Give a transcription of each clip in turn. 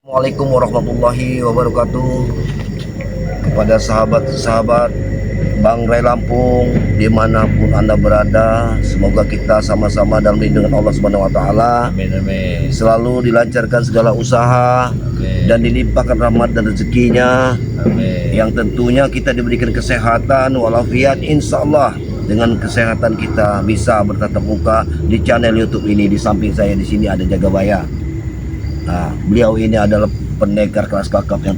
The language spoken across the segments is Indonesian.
Assalamualaikum warahmatullahi wabarakatuh. Kepada sahabat-sahabat Bang Ray Lampung dimanapun Anda berada, semoga kita sama-sama dalam lindungan Allah Subhanahu wa Ta'ala. Amin, amin. Selalu dilancarkan segala usaha, Amin. dan dilimpahkan rahmat dan rezekinya. Amin. Yang tentunya kita diberikan kesehatan walafiat, insya Allah dengan kesehatan kita bisa bertatap muka di channel YouTube ini. Di samping saya di sini ada Jagabaya. Nah, beliau ini adalah pendekar kelas kakap yang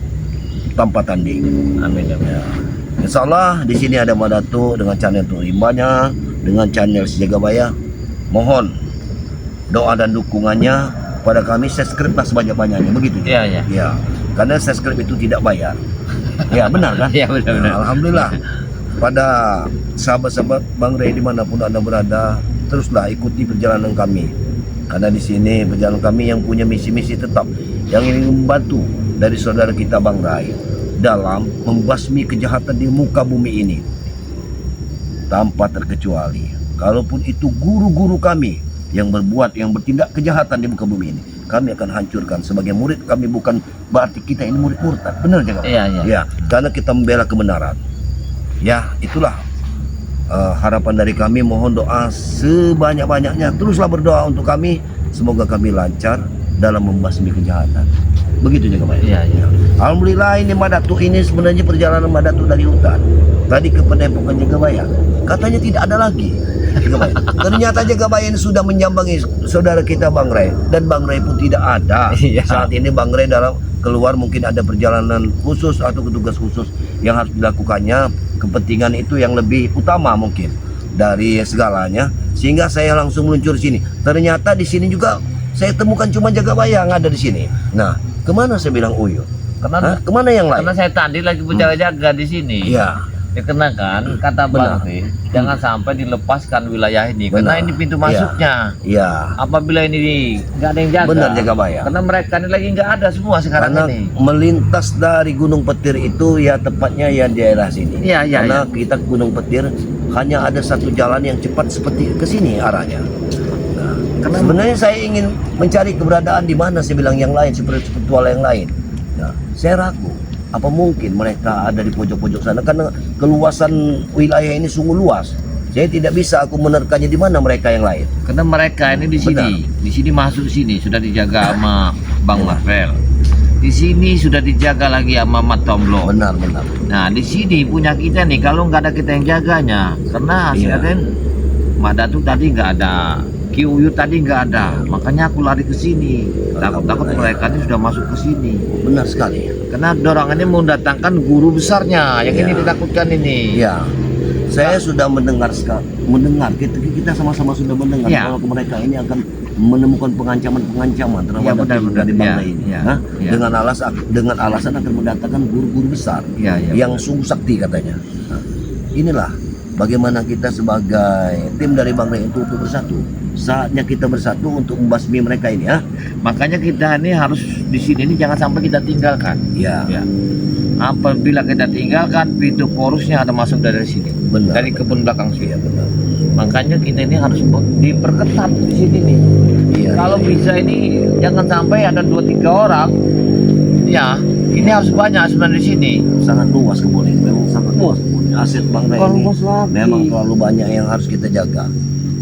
tanpa tanding. Amin, amin. Ya. Insya Allah di sini ada Madatu dengan channel Turimanya, dengan channel Jagabaya. Mohon doa dan dukungannya pada kami, subscribe lah sebanyak-banyaknya, begitu. Iya, iya. Ya, karena subscribe itu tidak bayar. Ya, benar kan? Iya, benar. Nah, alhamdulillah. Pada sahabat-sahabat Bang Ray dimanapun Anda berada, teruslah ikuti perjalanan kami. Karena di sini perjalanan kami yang punya misi-misi tetap, yang ingin membantu dari saudara kita Bang Ray dalam membasmi kejahatan di muka bumi ini tanpa terkecuali. Kalaupun itu guru-guru kami yang bertindak kejahatan di muka bumi ini, kami akan hancurkan. Sebagai murid kami bukan berarti kita ini murid murtad, benar jangan? Iya, iya. Ya, karena kita membela kebenaran. Ya, itulah harapan dari kami. Mohon doa sebanyak-banyaknya. Teruslah berdoa untuk kami, semoga kami lancar dalam membasmi kejahatan. Begitu juga Pak. Iya, iya. Alhamdulillah, ini Madatu ini sebenarnya perjalanan Madatu dari hutan tadi ke Padepokan Jagabaya. Katanya tidak ada lagi Jagabaya. Ternyata Jagabaya ini sudah menyambangi saudara kita Bang Ray, dan Bang Ray pun tidak ada. Iya. Saat ini Bang Ray dalam keluar, mungkin ada perjalanan khusus atau tugas khusus yang harus dilakukannya. Kepentingan itu yang lebih utama mungkin dari segalanya, sehingga saya langsung meluncur sini. Ternyata di sini juga saya temukan cuma Jagabaya yang ada di sini. Nah, kemana saya bilang Uyut? Karena Kemana yang lain? karena saya tadi lagi berjaga-jaga di sini. Iya. Dikenakan kata Benar. Bang Ray, jangan sampai dilepaskan wilayah ini, Benar. karena ini pintu Iya. masuknya. Iya. Apabila ini nggak ada yang jaga, Benar, Jagabaya. karena mereka ini lagi nggak ada semua sekarang Karena ini. melintas dari Gunung Petir itu ya tepatnya ya daerah sini. Iya, iya, Karena kita ke Gunung Petir hanya ada satu jalan yang cepat seperti ke sini arahnya. Nah, karena sebenarnya saya ingin mencari keberadaan di mana saya bilang yang lain, spiritual yang lain. Nah, saya ragu apa mungkin mereka ada di pojok-pojok sana, karena keluasan wilayah ini sungguh luas. Saya tidak bisa aku menerkanya di mana mereka yang lain. Karena mereka ini di sini masuk sini sudah dijaga sama Bang Marvel. Di sini sudah dijaga lagi sama Mat Tomblo. Benar. Nah, di sini punya kita nih, kalau nggak ada kita yang jaganya, karena Iya. hasilnya Madatu tadi nggak ada, Ki Uyut tadi nggak ada, makanya aku lari ke sini. Takut-takut mereka ini sudah masuk ke sini. Benar sekali. Karena dorongannya mendatangkan guru besarnya, yang Iya. ini ditakutkan ini. Ya, saya sudah mendengar kita sama-sama sudah mendengar Ya. bahwa mereka ini akan menemukan pengancaman Ya, terhadap benar. dari bangsa Ya, ini. ya, Nah, ya. dengan alasan akan mendatangkan guru-guru besar Ya, ya, yang sungguh sakti katanya. Nah, inilah bagaimana kita sebagai tim dari Bang Ray untuk bersatu. Saatnya kita bersatu untuk membasmi mereka ini, ya. Makanya kita ini harus di sini ini jangan sampai kita tinggalkan. Ya, Ya. Apabila kita tinggalkan, pintu porusnya ada masuk dari sini, benar. dari kebun belakang sini. Iya, benar. Makanya kita ini harus diperketat di sini nih. Iya, Kalau iya. bisa ini jangan sampai ada 2-3 orang. Ya, ini harus banyak sebenarnya di sini. Sangat luas kebun ini, memang sangat luas kebun. Aset Bang Ray Kalau ini luas lagi. memang terlalu banyak yang harus kita jaga.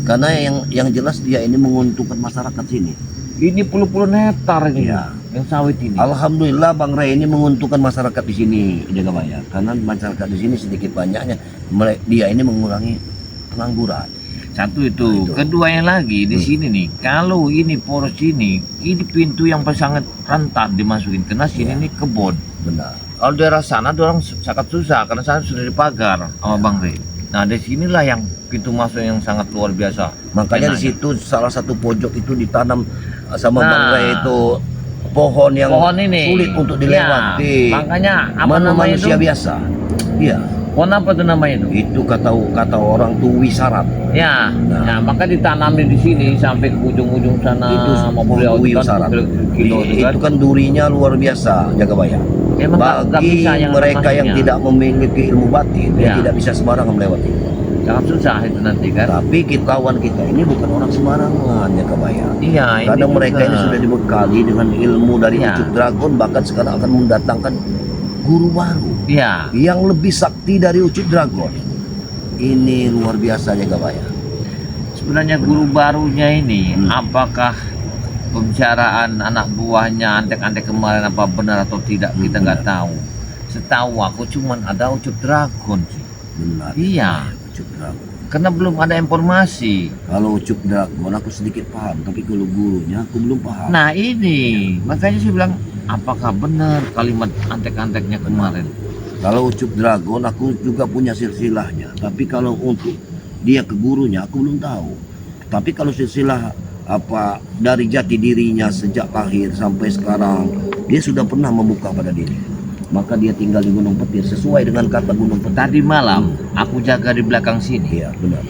Karena yang jelas dia ini menguntungkan masyarakat sini. Ini puluh-puluh hektar ini, Iya. yang sawit ini. Alhamdulillah Bang Ray ini menguntungkan masyarakat di sini, Jagabaya. Karena masyarakat di sini sedikit banyaknya dia ini mengurangi pengangguran. Satu itu. Nah, itu. Kedua yang lagi di sini nih, kalau ini poros ini pintu yang sangat rentan dimasukin, karena sini Iya. nih kebun. Benar. Kalau daerah sana orang sangat susah karena sana sudah dipagar sama Ya. Bang Ray. Nah, di sinilah yang pintu masuk yang sangat luar biasa. Makanya di Enaknya. situ salah satu pojok itu ditanam sama Nah. Bang Ray itu pohon yang Pohon ini sulit untuk Ya, dilewati. makanya apa Mana namanya manusia itu? biasa. Iya. Pohon apa tuh namanya itu? Itu kata orang tuh wisarat. Ya, Nah. nah, maka ditanamnya di sini sampai ke ujung-ujung sana. Itu mau beliau wisarat. kilo itu kan. Itu kan durinya luar biasa, Jagabaya. Emang nggak Bagi bisa yang ada mereka yang masuknya. tidak memiliki ilmu batin, dia Ya. tidak bisa sembarangan melewati. sangat susah itu nanti kan. Tapi lawan kita ini bukan orang sembarangan ya Kabaya. Iya, Karena ini mereka ini juga. sudah dibekali dengan ilmu dari Iya. Ucup Dragon, bahkan sekarang akan mendatangkan guru baru Iya. yang lebih sakti dari Ucup Dragon. Ini luar biasa ya Kabaya. Sebenarnya guru barunya ini Hmm. apakah pembicaraan anak buahnya antek-antek kemarin apa benar atau tidak kita nggak tahu. Setahu aku cuman ada Ucup Dragon sih. Benar. Iya. Ucup Dragon. Karena belum ada informasi. Kalau Ucup Dragon aku sedikit paham, tapi kalau gurunya aku belum paham. Nah ini makanya saya bilang apakah benar kalimat antek-anteknya kemarin. Kalau Ucup Dragon aku juga punya silsilahnya, tapi kalau untuk dia ke gurunya aku belum tahu. Tapi kalau silsilah apa dari jati dirinya sejak lahir sampai sekarang, dia sudah pernah membuka pada diri. Maka dia tinggal di Gunung Petir sesuai dengan kata Gunung Petir. Tadi malam aku jaga di belakang sini. Iya benar.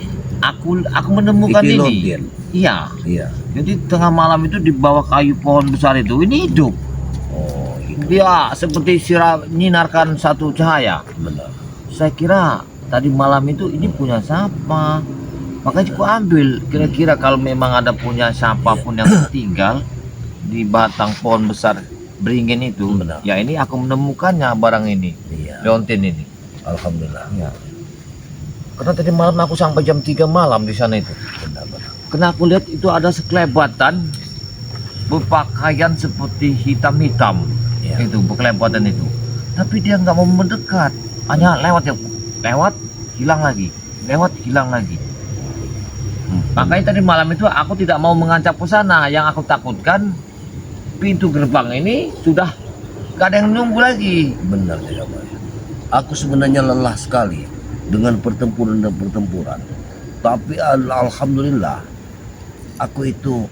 Aku menemukan Iki ini. London. Iya. Iya. Jadi tengah malam itu di bawah kayu pohon besar itu ini hidup. Oh itu Dia seperti menyinarkan satu cahaya. benar. Saya kira tadi malam itu ini punya siapa? Makanya aku ambil kira-kira kalau memang ada punya siapapun yang tertinggal di batang pohon besar beringin itu, Benar. ya ini aku menemukannya barang ini, Iya. leontin ini. Alhamdulillah. Ya. Karena tadi malam aku sampai jam 3 malam di sana itu. Benar-benar. Karena aku lihat itu ada sekelebatan berpakaian seperti hitam-hitam. Iya. Itu berkelebatan itu. Tapi dia nggak mau mendekat, hanya lewat ya, lewat hilang lagi, lewat hilang lagi. Makanya tadi malam itu aku tidak mau mengancam ke sana. Yang aku takutkan pintu gerbang ini sudah gak ada yang nunggu lagi. Benar ya Kabaya. Aku sebenarnya lelah sekali dengan pertempuran dan pertempuran. Tapi alhamdulillah aku itu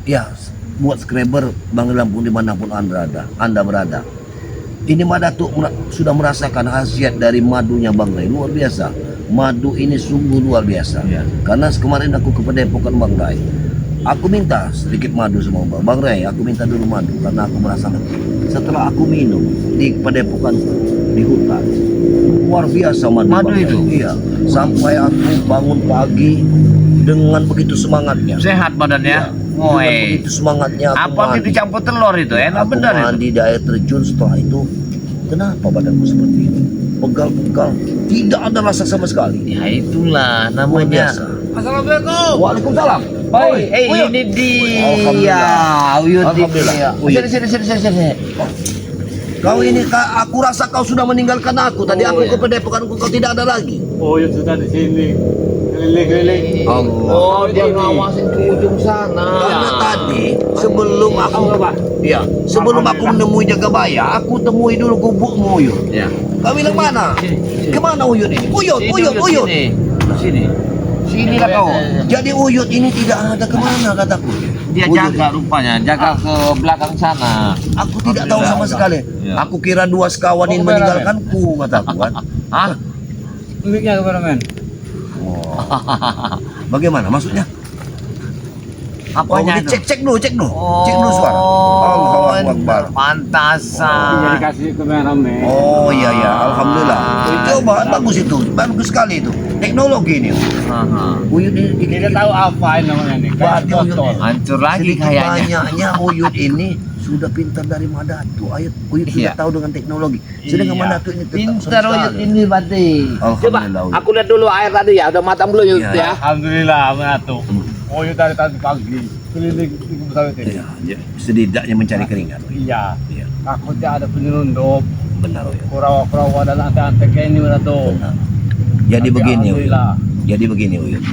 ya buat scrabber Bang Lampung dimanapun Anda berada. Ini Madatuk sudah merasakan khasiat dari madunya Bang Ray, luar biasa. Madu ini sungguh luar biasa. Ya. Karena kemarin aku ke Padepokan Bang Ray, aku minta sedikit madu sama Bang Ray. Aku minta dulu madu karena aku merasakan. Setelah aku minum di Padepokan di hutan, luar biasa madu. Madu Bang Ray. itu? Iya. Sampai aku bangun pagi dengan begitu semangatnya. Sehat badannya. Iya. Dengan Woi. begitu semangatnya aku Apa mandi. itu dicampur telur itu? Enak Aku benar itu. mandi di air terjun. Setelah itu, kenapa badanku seperti ini? Pegal-pegal, tidak ada rasa sama sekali. Ya itulah Luar namanya. biasa. Assalamualaikum. Waalaikumsalam. Baik, Uyut. ini dia. Alhamdulillah. Uyut Alhamdulillah. dia. Uyut. Sini. Kau ini, aku rasa kau sudah meninggalkan aku. Tadi aku ke Padepokan, kau tidak ada lagi. Oh ya sudah di sini keliling-keliling. Oh, dia ngawasin ke ujung sana. Karena tadi sebelum aku, Pak. ya, sebelum aku menemui Jagabaya, aku temui dulu gubukmu Uyut. Ya. Kau bilang mana? Kemana Uyut ini? Uyut. Sini. Sini lah kau. Jadi Uyut ini tidak ada kemana kataku. Dia Uyut. jaga rupanya, jaga ke belakang sana. Aku tidak tahu sama sekali. Ya. Aku kira dua sekawan ini meninggalkanku kataku kan. Hah? Miliknya kepada men. Bagaimana maksudnya? Apanya Oh, itu? cek dulu. Cek dulu suara. Allahu Akbar. Jadi Pantasan. kasih ke men. Oh iya ya, alhamdulillah. Coba bagus itu, bagus sekali itu. Teknologi ini. Aha. Uyut ini Kita tahu apa ini namanya nih. Berarti Kayak Uyut botol. Hancur lagi sedikit kayaknya. banyaknya Uyut ini sudah pintar dari Madatu. Uyut sudah Iya. tahu dengan teknologi. Sedangkan Iya. Madatu ini tetap Pintar sama Uyut sekali. ini berarti. Alhamdulillah, Uyut. aku lihat dulu air tadi ya, udah matang belum Uyut Iya. ya? Alhamdulillah menatu. Oh ya dari tadi pagi keliling di sawit ini. Iya, setidaknya mencari keringat. Iya. Iya, Takutnya ada penyelundup. benar Uyut. Kurawa-kurawa dan antek-antek kayak ini menatu. Benar. Jadi Tapi begini Uyut. alhamdulillah. Jadi begini Uyut.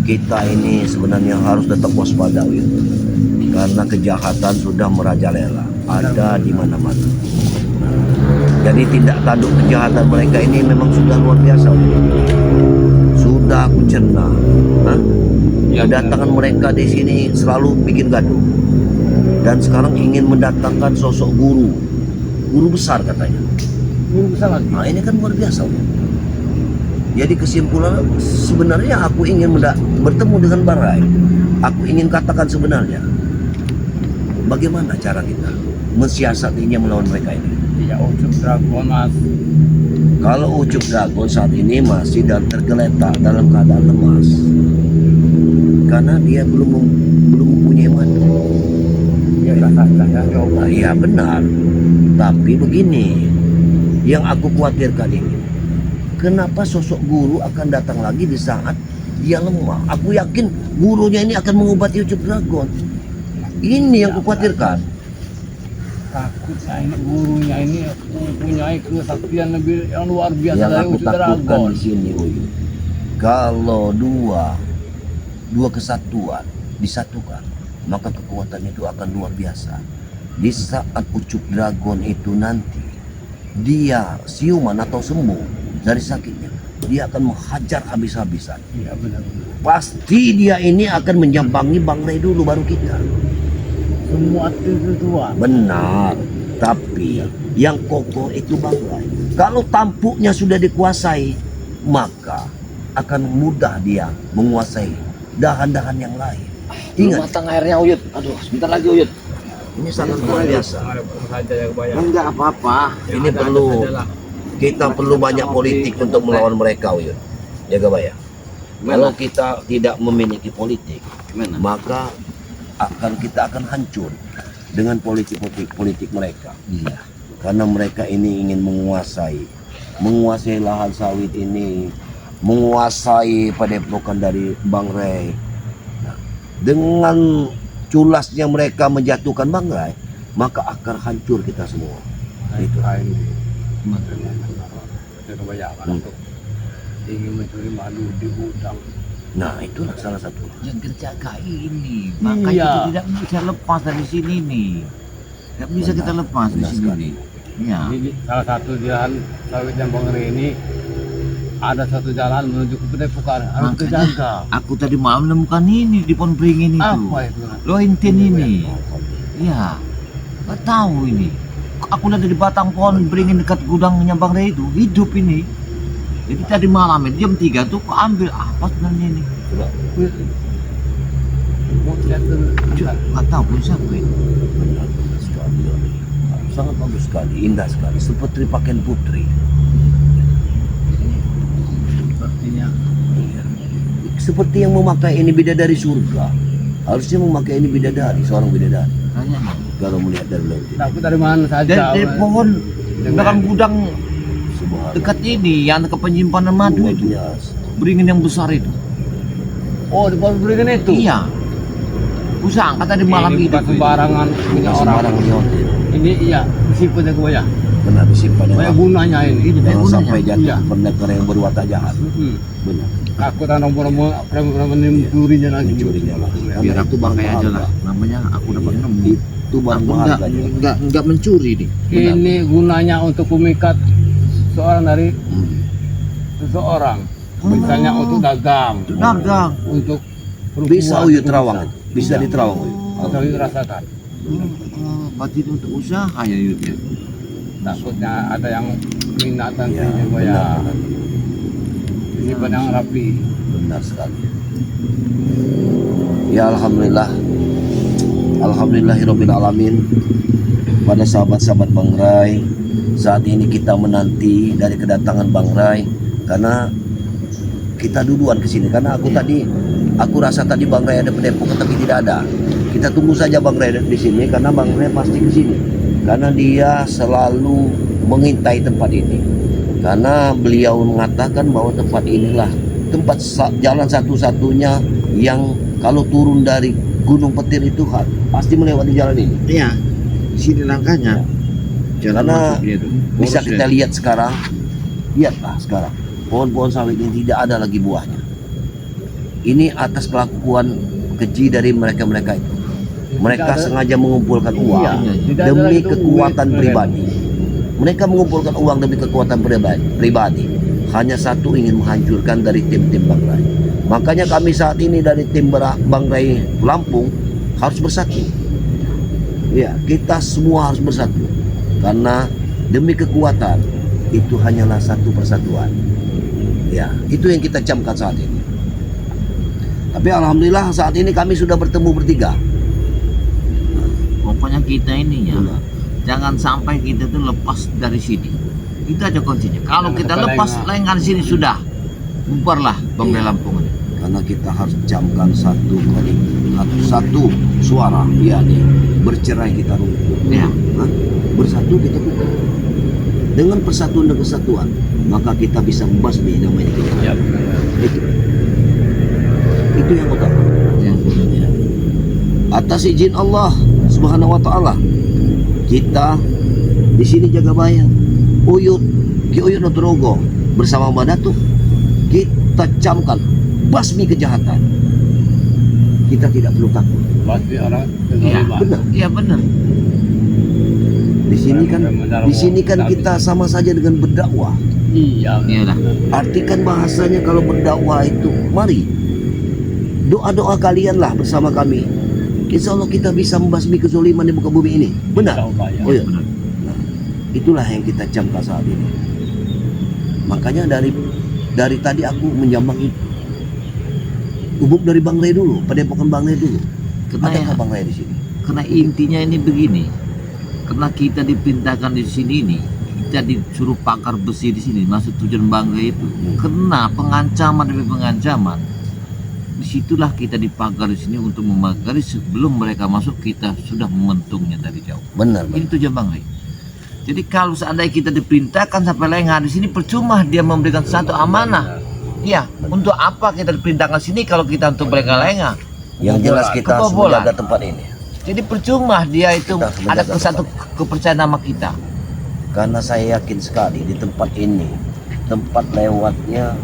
Kita ini sebenarnya harus tetap waspada Uyut. Karena kejahatan sudah merajalela, ada di mana-mana. Jadi tindak tanduk kejahatan mereka ini memang sudah luar biasa Uyut. Sudah aku cerna. Hah? Ya, Kedatangan mereka di sini selalu bikin gaduh. Dan sekarang ingin mendatangkan sosok guru besar katanya. Ini bisa lagi. Nah ini kan luar biasa. Uyut. Jadi kesimpulan sebenarnya aku ingin bertemu dengan Barai. Aku ingin katakan sebenarnya bagaimana cara kita mensiasatinya melawan mereka ini. Iya, Ucup Dragon mas. Kalau Ucup Dragon saat ini masih tergeletak dalam keadaan lemas, karena dia belum mempunyai madu. Ya saya coba. Nah, iya benar. Tapi begini, yang aku khawatirkan ini, kenapa sosok guru akan datang lagi di saat dia lemah? Aku yakin gurunya ini akan mengobati Ucup Dragon. Ini yang aku khawatirkan. Takut saya ini gurunya ini mempunyai kesaktian lebih yang luar biasa Yang dari aku Ucup takutkan Dragon. di sini, Uyu, kalau dua kesatuan disatukan, maka kekuatan itu akan luar biasa. Di saat Ucup Dragon itu nanti dia siuman atau sembuh dari sakitnya, dia akan menghajar habis-habisan. Iya benar. Pasti dia ini akan menyambangi Bang Ray dulu baru kita. Semua tuan. Benar. Tapi yang kokoh itu Bang Ray. Kalau tampuknya sudah dikuasai, maka akan mudah dia menguasai dahan-dahan yang lain. Ingat, Matang airnya Uyut. Aduh, sebentar lagi Uyut. ini sangat luar biasa. Ada saja yang banyak. Enggak apa-apa. Ini kita perlu banyak politik untuk melawan mereka, Uyut. Ya Gabaya. Kalau kita tidak memiliki politik, Gimana? maka kita akan hancur dengan politik mereka. Iya. Karena mereka ini ingin menguasai lahan sawit ini, menguasai padepokan dari Bang Ray. Nah, dengan culasnya mereka menjatuhkan Bang Ray, maka akan hancur kita semua. Itu. Kebanyakan Hmm. untuk ingin mencuri madu di gudang. Nah, itulah salah satu. Yang terjaga ini, makanya Iya. kita tidak bisa lepas dari sini nih. Tidak bisa kita lepas di Benar sini sekali. nih. Ya. Ini salah satu jalan sawit yang Bang Ray ini ada satu jalan menuju ke Padepokan harus Makanya terjaga. aku tadi malam menemukan ini di pohon beringin itu. Apa itu? Lointen ini. Iya. Gak tahu ini. Aku lihat dari batang pohon beringin dekat gudangnya Bang Ray itu hidup ini. Jadi tadi malam itu jam 3 tuh aku ambil apa sebenarnya ini? Coba. Mau lihat dulu. Gak tahu pun siapa ini. Benar sekali. Sangat bagus sekali, indah sekali, seperti pakaian putri. Sepertinya Iya. Seperti yang memakai ini bidadari surga. Harusnya memakai ini bidadari, seorang bidadari. Kayaknya. Kalau melihat dari laut ini. takut dari mana saja. Dari pohon belakang gudang Subhanallah. dekat ini yang dekat penyimpanan madu Luar itu. biasa. Beringin yang besar itu. Oh, di pohon beringin itu. Iya. Aku sangka tadi malam Ini itu. bukan sembarangan punya Bukan orang. sembarang liontin. Ini iya, simpennya gue ya. Benar disimpan yang Banyak rapi. gunanya ini. Ini banyak Jangan gunanya. sampai jatuh Iya. ke pendekar yang berwatak jahat. Benar. Takut orang pernah mencurinya lagi. Mencurinya lagi. Biar Karena aku itu barang pakai aja berharga. lah. Namanya aku dapat Iya. nemu. Itu barang Aku berharga. enggak mencuri nih. Ini gunanya untuk memikat seorang dari seseorang. Misalnya untuk dagang, Itu dagang. untuk Bisa perempuan, Uyut itu Terawang bisa. itu. Bisa di Terawang Uyut. Atau dirasakan. Berarti itu untuk usaha ya Yud ya. Takutnya ada yang minat Iya, nantinya gue ya. benar. Ini benang rapi. Benar sekali. Ya Alhamdulillah. Alhamdulillahirabbil alamin. Pada sahabat-sahabat Bang Ray, saat ini kita menanti dari kedatangan Bang Ray karena kita duluan ke sini karena aku rasa tadi Bang Ray ada padepokan tapi tidak ada. Kita tunggu saja Bang Ray di sini karena Bang Ray pasti ke sini. Karena dia selalu mengintai tempat ini. Karena beliau mengatakan bahwa tempat inilah tempat jalan satu-satunya yang kalau turun dari Gunung Petir itu pasti melewati jalan ini. Iya. Di sini langkahnya. Jalan Karena masuknya itu. Bisa Lurus kita ya. lihat sekarang. Lihatlah sekarang. Pohon-pohon sawit ini tidak ada lagi buahnya. Ini atas kelakuan keji dari mereka-mereka itu. Mereka Tidak ada- sengaja mengumpulkan uang Iya, tidak ada demi lagi duit, kekuatan Bang. pribadi. Mereka mengumpulkan uang demi kekuatan pribadi. Hanya satu, ingin menghancurkan dari tim-tim Bang Ray. Makanya kami saat ini dari tim Bang Ray Lampung harus bersatu. Ya, kita semua harus bersatu. Karena demi kekuatan itu hanyalah satu persatuan. Ya, itu yang kita camkan saat ini. Tapi alhamdulillah saat ini kami sudah bertemu bertiga. Pokoknya kita ini ya. Benar. Jangan sampai kita tuh lepas dari sini. Itu aja kuncinya. Kalau Jangan kita sampai lepas lengah. lengah di sini sudah bubarlah Bang Ray Lampung. Karena kita harus camkan satu suara, yakni bercerai kita runtuh. Ya. Hah? Bersatu kita kukuh. Dengan persatuan dan kesatuan, maka kita bisa membasmi namanya kita. Ya, benar. Itu yang utama. Ya. Ya. Atas izin Allah Subhanahu wa taala, kita di sini jaga bayang. Ki Uyut Nutrogo bersama Mbak Datuk, kita camkan basmi kejahatan. Kita tidak perlu takut. Pasti orang Iya. kezaliman. Benar. Iya benar. Di sini kan kita sama saja dengan berdakwah. Iya. Iyalah. Artikan bahasanya kalau berdakwah itu, mari doa-doa kalianlah bersama kami. Insya Allah kita bisa membasmi kezaliman di muka bumi ini. Benar. Insyaallah, ya. Oh iya. Benar. Nah, itulah yang kita camkan saat ini. Makanya dari tadi aku menjambang itu. Hubung dari Bang Ray dulu, padepokan Bang Ray dulu. Karena Ada ya, nggak Bang Ray di sini? karena intinya ini begini. Karena kita dipintakan di sini ini, kita disuruh pakar besi di sini. Maksud tujuan Bang Ray itu kena pengancaman demi pengancaman. Disitulah kita dipagar di sini untuk memagari sebelum mereka masuk, kita sudah mementungnya dari jauh. Benar, Ini tujuan Bang Ray. Jadi kalau seandainya kita diperintahkan sampai lengah di sini, percuma dia memberikan satu amanah. Iya, untuk apa kita diperintahkan sini kalau kita untuk berlengah-lengah? Yang jelas kita harus Kebobolan. menjaga tempat ini. Jadi percuma dia itu Kita harus ada menjaga satu tempat. kepercayaan nama kita. Karena saya yakin sekali di tempat ini, tempat lewatnya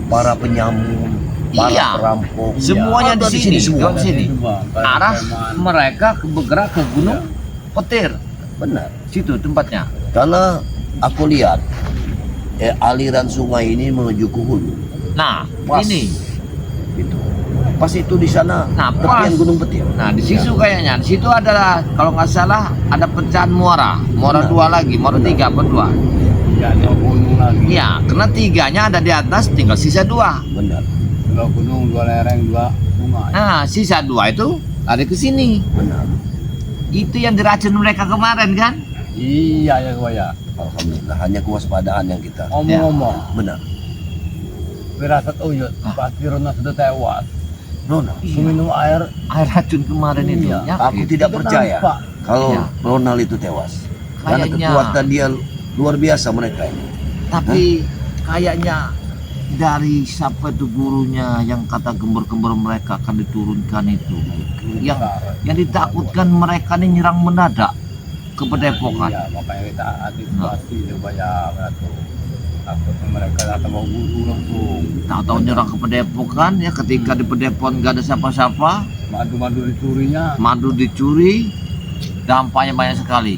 para penyamun, para Iya. perampok, Semuanya ada di sini, semua. di sini. Semua. Arah Preman. mereka bergerak ke Gunung Petir. Benar. Situ tempatnya. Karena aku lihat aliran sungai ini menuju ke hulu. Nah, Pas. ini. Gitu. Pas itu di sana Nah, tepian pas. Gunung Petir. Nah, di situ kayaknya. Di situ adalah kalau nggak salah ada pecahan muara. Muara Benar. 2 lagi, muara 3 apa 2. Ya, dua gunung lagi. Iya, karena 3-nya ada di atas, tinggal sisa 2. Benar. Dua gunung, dua lereng, dua sungai. Nah, sisa 2 itu ada ke sini. Benar. Itu yang diracun mereka kemarin kan? Iya, ya gua ya. Alhamdulillah, hanya kewaspadaan yang kita. Omong-omong, Benar. firasat Uyut pasti Rona sudah tewas. Rona, Minum air. Air racun kemarin itu. Iya. Ya, aku tidak Kita percaya nampak. kalau Iya. Ronald itu tewas. Karena Kayaknya. kekuatan dia luar biasa mereka ini. Tapi kayaknya dari siapa itu gurunya yang kata gembor-gembor mereka akan diturunkan itu. Yang ditakutkan mereka ini nyerang mendadak ke Padepokan. Iya, makanya kita antisipasi supaya mereka takut mereka datang mau guru langsung. Tahu-tahu nyerang ke Padepokan ya, ketika di Padepokan gak ada siapa-siapa, Madu-madu dicurinya. madu dicuri, dampaknya banyak sekali.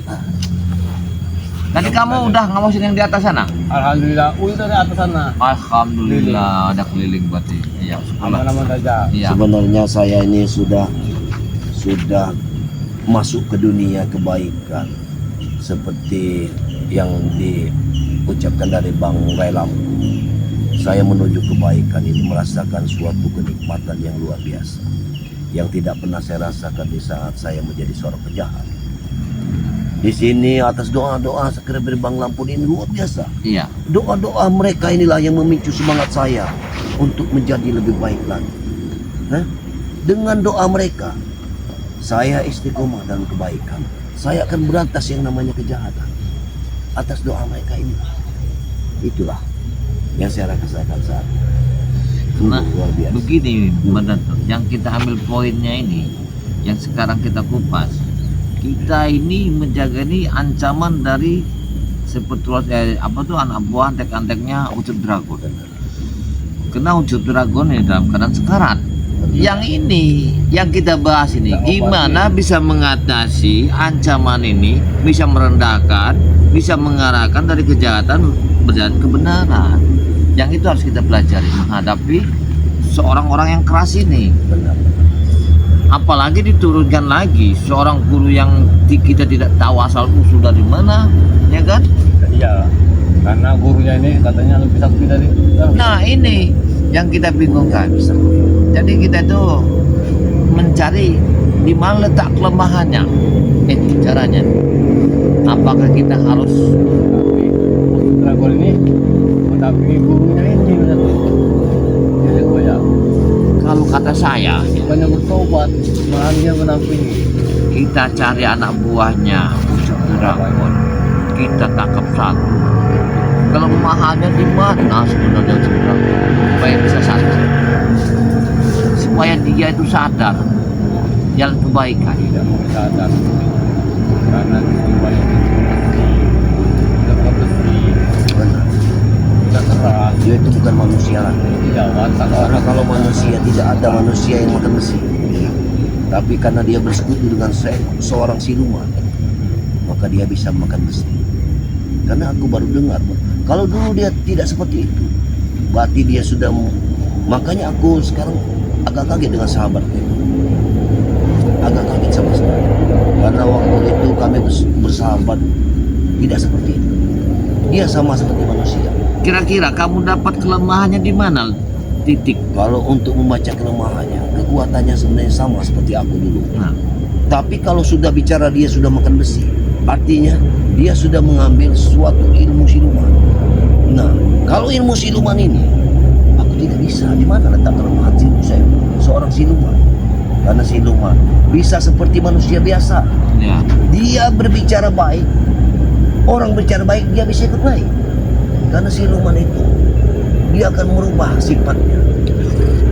Tadi kamu udah ngawasin yang di atas sana? Alhamdulillah, Uyut dari atas sana. Alhamdulillah ada keliling berarti. Iya, syukurlah. Aman-aman saja. Iya. Sebenarnya saya ini sudah masuk ke dunia kebaikan seperti yang diucapkan dari Bang Ray Lampung. Saya menuju kebaikan ini merasakan suatu kenikmatan yang luar biasa yang tidak pernah saya rasakan di saat saya menjadi seorang penjahat. Di sini atas doa-doa sekira dari Bang Lampung ini luar biasa. Iya. Doa-doa mereka inilah yang memicu semangat saya untuk menjadi lebih baik lagi. Hah? Dengan doa mereka, saya istiqomah dalam kebaikan. Saya akan berantas yang namanya kejahatan. Atas doa mereka ini. Itulah yang saya rasakan saat ini. Karena Luar biasa. begini, Mandanto, yang kita ambil poinnya ini, yang sekarang kita kupas, kita ini menjaga ini ancaman dari seperti apa tuh anak buah antek-anteknya Ucup Dragon. Kena Ucup Dragon ini dalam keadaan sekarat. Yang ini yang kita bahas ini, gimana bisa mengatasi ancaman ini, bisa merendahkan, bisa mengarahkan dari kejahatan berjalan kebenaran. Yang itu harus kita pelajari menghadapi seorang orang yang keras ini. Benar. Apalagi diturunkan lagi seorang guru yang kita tidak tahu asal usul dari mana, ya kan? Iya, karena gurunya ini katanya lebih sakti dari. Nah ini yang kita bingungkan. Jadi kita itu mencari di mana letak kelemahannya. Itu caranya. Apakah kita harus Dragon ini mendampingi gurunya ini jadi ya Kalau kata saya, bukannya bertobat malahan dia menampingi. kita cari anak buahnya Pucuk Dragon, kita tangkap satu. Kelemahannya di mana sebenarnya Pucuk Dragon? Supaya bisa sadar, supaya dia itu sadar jalan kebaikan. Tidak mau sadar karena jiwa yang tidak besi, Benar. tidak keras, Dia itu bukan manusia lagi. tidak watak Karena orang. kalau manusia tidak ada manusia yang makan besi. Tapi karena dia bersekutu dengan seorang siluman, maka dia bisa makan besi. Karena aku baru dengar, kalau dulu dia tidak seperti itu, berarti dia sudah. Makanya aku sekarang agak kaget dengan sahabatnya. Agak kaget sama sekali. Karena waktu itu kami bersahabat tidak seperti itu. Dia sama seperti manusia. Kira-kira kamu dapat kelemahannya di mana? Titik. Kalau untuk membaca kelemahannya, kekuatannya sebenarnya sama seperti aku dulu. Nah, Tapi kalau sudah bicara dia sudah makan besi, artinya dia sudah mengambil suatu ilmu siluman. Nah, kalau ilmu siluman ini, aku tidak bisa. Di mana letak kelemahan saya? Seorang siluman. Karena siluman bisa seperti manusia biasa. ya. Dia berbicara baik, orang berbicara baik dia bisa ikut baik. Karena siluman itu dia akan merubah sifatnya.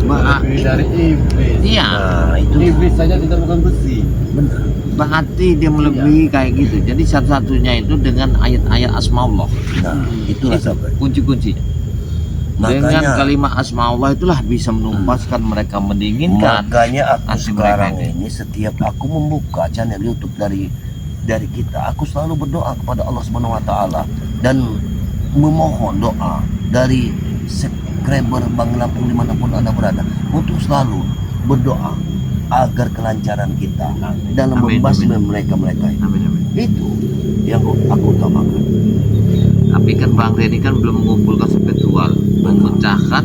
Lebih dari iblis. Iya. Nah, itu Iblis saja tidak bukan besi. benar. Berarti dia melebihi kayak gitu. Jadi satu-satunya itu dengan ayat-ayat Asmaullah. Nah, itulah Itu sahabat. kunci-kuncinya. Dengan Makanya kalimat Asmaullah itulah bisa menumpaskan mereka mendinginkan. Makanya aku hati sekarang mereka ini setiap aku membuka channel YouTube dari kita, aku selalu berdoa kepada Allah Subhanahu wa taala dan memohon doa dari subscriber Bang Lampung dimanapun Anda berada untuk selalu berdoa agar kelancaran kita dalam Amin, membasmi amin. mereka itu. Amin, amin. Itu yang aku utamakan. Tapi kan Bang Reni kan belum mengumpulkan spiritual, memecahkan,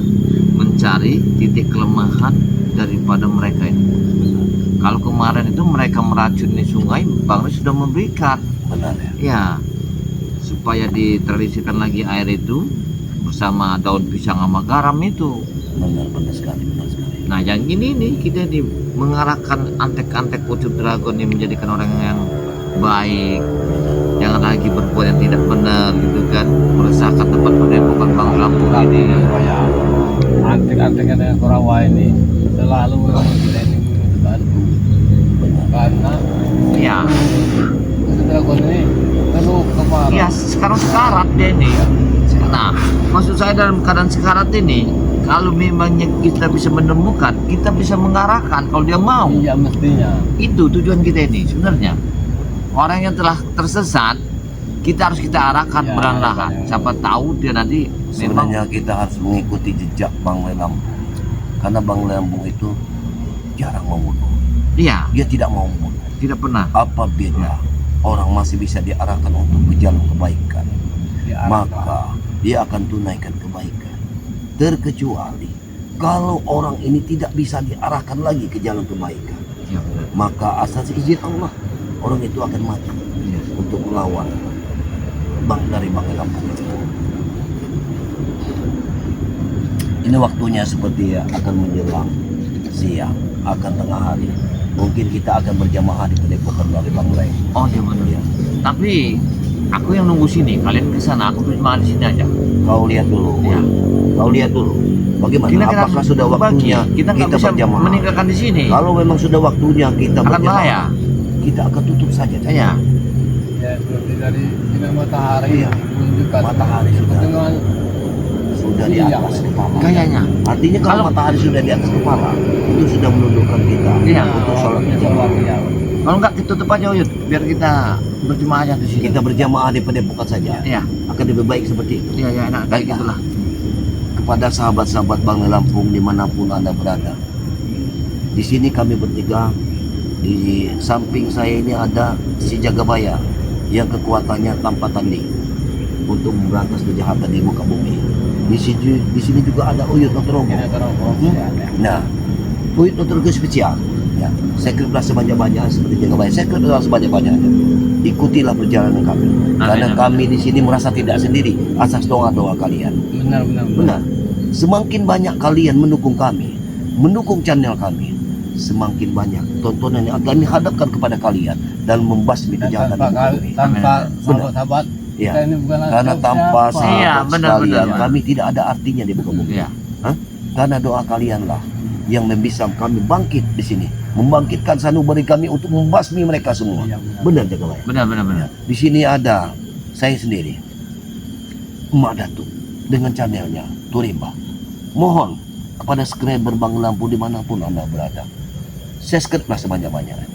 mencari titik kelemahan daripada mereka ini. Kalau kemarin itu mereka meracuni sungai, Bang Reni sudah memberikan, Benar ya? ya, supaya ditradisikan lagi air itu bersama daun pisang sama garam itu. Benar sekali, benar sekali. Nah, yang ini nih kita ini mengarahkan antek-antek Pucuk Dragon ini menjadikan orang yang baik, jangan lagi berbuat yang tidak benar gitu kan, meresahkan tempat pendepokan Bang Lampung ini. Ya, antek-anteknya dengan Korawa ini selalu memang kita ini membantu karena Ya, Dragon ini penuh kemarahan. ya sekarang sekarat dia ini. Nah, maksud saya dalam keadaan sekarat ini, kalau memangnya kita bisa menemukan, kita bisa mengarahkan kalau dia mau. Iya mestinya. Itu tujuan kita ini sebenarnya. Orang yang telah tersesat, kita harus kita arahkan Ya, perlahan-lahan. ya, ya. Siapa tahu dia nanti memang Sebenarnya kita harus mengikuti jejak Bang Lampung. Karena Bang Lampung itu jarang membunuh. iya, Dia tidak mau membunuh. tidak pernah. Apa beda orang masih bisa diarahkan untuk ke jalan kebaikan, maka dia akan tunaikan kebaikan. Terkecuali kalau orang ini tidak bisa diarahkan lagi ke jalan kebaikan, Ya, benar. maka asas izin Allah orang itu akan mati Iya. untuk melawan dari Bang Lampung itu. Ini waktunya seperti akan menjelang siang, akan tengah hari. Mungkin kita akan berjamaah di Padepokan dari Bang Leng. Oh, dia benar. Ya. Tapi aku yang nunggu sini, kalian ke sana, aku cuma di sini aja. Kau lihat dulu, Ya. kau lihat dulu. Bagaimana? Kita Apakah harus sudah berbagi. waktunya Kita nggak bisa berjamaah? meninggalkan di sini. Kalau memang sudah waktunya kita Akan berjamaah, bahaya. kita akan tutup saja. Iya. Ya seperti dari sinar matahari Iya. menunjukkan Matahari sudah di Iya. atas kepala. Kayaknya. Artinya kalau Kalau- matahari sudah di atas kepala, itu sudah menundukkan kita Iya. untuk sholat berjamaah. Kalau nggak kita tutup aja Uyut, biar kita berjemaah aja di sini. Kita berjamaah di Padepokan saja. Iya, Akan lebih baik seperti itu. iya, iya, nah, kayak Baiklah. gitulah. Kepada sahabat-sahabat Bang Lampung dimanapun Anda berada, di sini kami bertiga. Di samping saya ini ada si Jagabaya yang kekuatannya tanpa tanding untuk memberantas kejahatan di muka bumi. Di sini juga ada Uyut Notorogo. Nah, Uyut Notorogo spesial. Ya, saya kerja sebanyak-banyak seperti Jagabaya. Saya kerja sebanyak-banyaknya. ikutilah perjalanan kami. Karena amin. kami di sini merasa tidak sendiri atas doa-doa kalian. Benar. Benar. Semakin banyak kalian mendukung kami, mendukung channel kami, semakin banyak tontonan yang akan dihadapkan kepada kalian dan membasmi Dan kejahatan di tanpa muka bumi. tanpa Benar. sahabat Ya. kita ini bukanlah Karena tanpa siapa-siapa. sahabat Iya, benar, sekalian, benar. kami tidak ada artinya di muka bumi. Iya. Karena doa kalianlah yang bisa kami bangkit di sini, membangkitkan sanubari kami untuk membasmi mereka semua. Iya, Benar Jagawaya. Benar. Di sini ada saya sendiri, Emak Datuk dengan channelnya Turimba. Mohon kepada subscriber Bang Lampu dimanapun Anda berada, subscribe-lah sebanyak-banyaknya.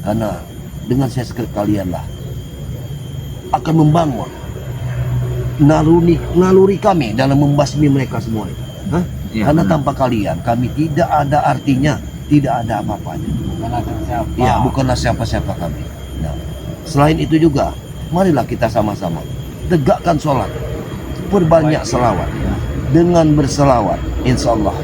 Karena dengan subscribe kalianlah akan membangun naluri kami dalam membasmi mereka semua itu. Hah? Iya, Karena benar. tanpa kalian kami tidak ada artinya, tidak ada apa-apanya. Bukanlah siapa. Ya, bukanlah siapa-siapa kami. Nah, selain itu juga, marilah kita sama-sama tegakkan sholat, perbanyak selawat. Dengan berselawat, insya Allah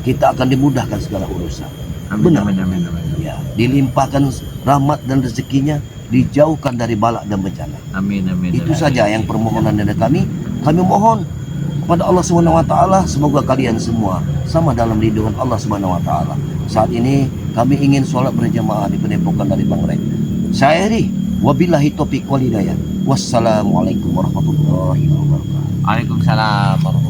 kita akan dimudahkan segala urusan. Amin, Benar. amin. Ya, dilimpahkan rahmat dan rezekinya, dijauhkan dari balak dan bencana. Amin. Itu saja yang permohonan dari kami. Kami mohon kepada Allah Subhanahu wa taala semoga kalian semua sama dalam lindungan Allah Subhanahu wa taala. Saat ini kami ingin sholat berjamaah di Padepokan dari Bang Rek. Saya Ri, wabillahi taufiq wal hidayah. Wassalamualaikum warahmatullahi wabarakatuh. Waalaikumsalam warahmatullahi